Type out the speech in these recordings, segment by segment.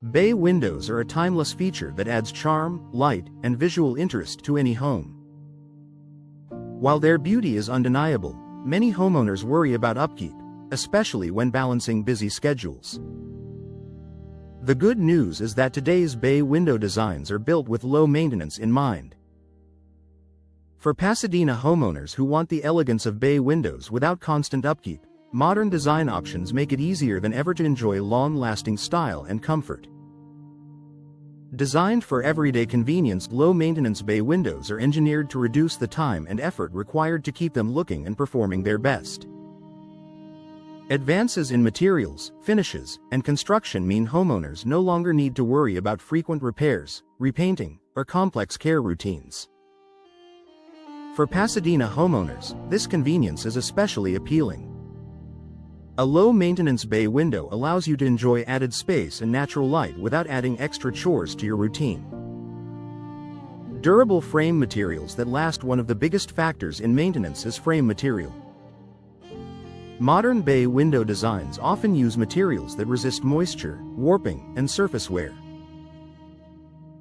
Bay windows are a timeless feature that adds charm, light, and visual interest to any home. While their beauty is undeniable, many homeowners worry about upkeep, especially when balancing busy schedules. The good news is that today's bay window designs are built with low maintenance in mind. For Pasadena homeowners who want the elegance of bay windows without constant upkeep, modern design options make it easier than ever to enjoy long-lasting style and comfort. Designed for everyday convenience, low-maintenance bay windows are engineered to reduce the time and effort required to keep them looking and performing their best. Advances in materials, finishes, and construction mean homeowners no longer need to worry about frequent repairs, repainting, or complex care routines. For Pasadena homeowners, this convenience is especially appealing. A low-maintenance bay window allows you to enjoy added space and natural light without adding extra chores to your routine. Durable frame materials that last. One of the biggest factors in maintenance is frame material. Modern bay window designs often use materials that resist moisture, warping, and surface wear.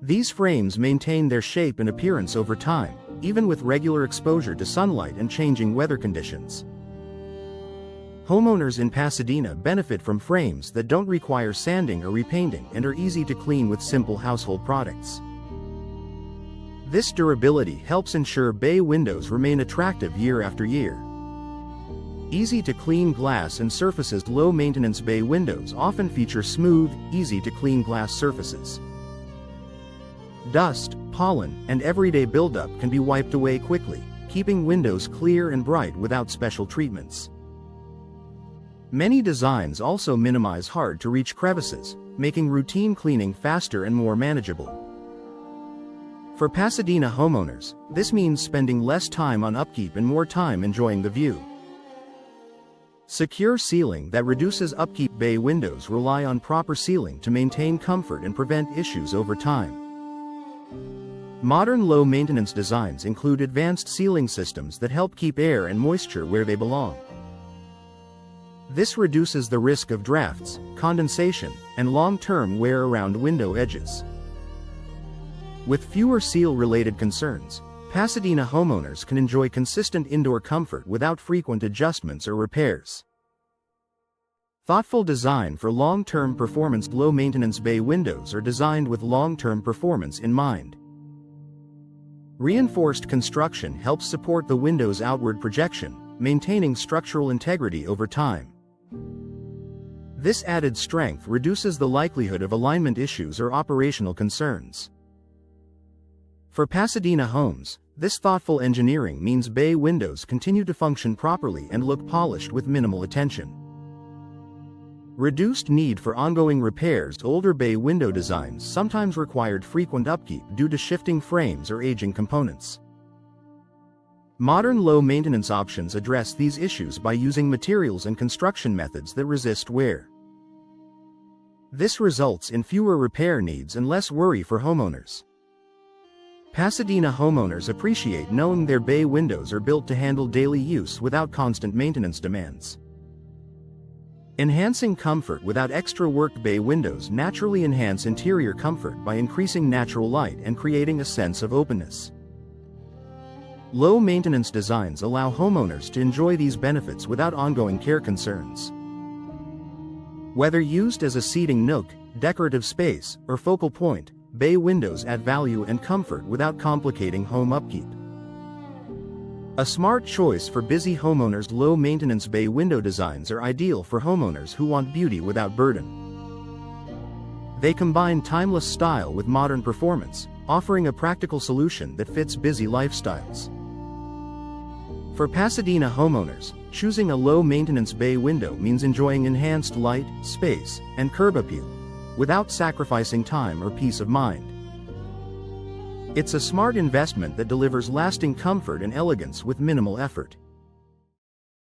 These frames maintain their shape and appearance over time, even with regular exposure to sunlight and changing weather conditions. Homeowners in Pasadena benefit from frames that don't require sanding or repainting and are easy to clean with simple household products. This durability helps ensure bay windows remain attractive year after year. Easy-to-clean glass and surfaces. Low-maintenance bay windows often feature smooth, easy-to-clean glass surfaces. Dust, pollen, and everyday buildup can be wiped away quickly, keeping windows clear and bright without special treatments. Many designs also minimize hard-to-reach crevices, making routine cleaning faster and more manageable. For Pasadena homeowners, this means spending less time on upkeep and more time enjoying the view. Secure sealing that reduces upkeep. Bay windows rely on proper sealing to maintain comfort and prevent issues over time. Modern low-maintenance designs include advanced sealing systems that help keep air and moisture where they belong. This reduces the risk of drafts, condensation, and long-term wear around window edges. With fewer seal-related concerns, Pasadena homeowners can enjoy consistent indoor comfort without frequent adjustments or repairs. Thoughtful design for long-term performance. Low-maintenance bay windows are designed with long-term performance in mind. Reinforced construction helps support the window's outward projection, maintaining structural integrity over time. This added strength reduces the likelihood of alignment issues or operational concerns. For Pasadena homes, this thoughtful engineering means bay windows continue to function properly and look polished with minimal attention. Reduced need for ongoing repairs. Older bay window designs sometimes required frequent upkeep due to shifting frames or aging components. Modern low-maintenance options address these issues by using materials and construction methods that resist wear. This results in fewer repair needs and less worry for homeowners. Pasadena homeowners appreciate knowing their bay windows are built to handle daily use without constant maintenance demands. Enhancing comfort without extra work. Bay windows naturally enhance interior comfort by increasing natural light and creating a sense of openness. Low-maintenance designs allow homeowners to enjoy these benefits without ongoing care concerns. Whether used as a seating nook, decorative space, or focal point, bay windows add value and comfort without complicating home upkeep. A smart choice for busy homeowners. Low-maintenance bay window designs are ideal for homeowners who want beauty without burden. They combine timeless style with modern performance, offering a practical solution that fits busy lifestyles. For Pasadena homeowners, choosing a low-maintenance bay window means enjoying enhanced light, space, and curb appeal, without sacrificing time or peace of mind. It's a smart investment that delivers lasting comfort and elegance with minimal effort.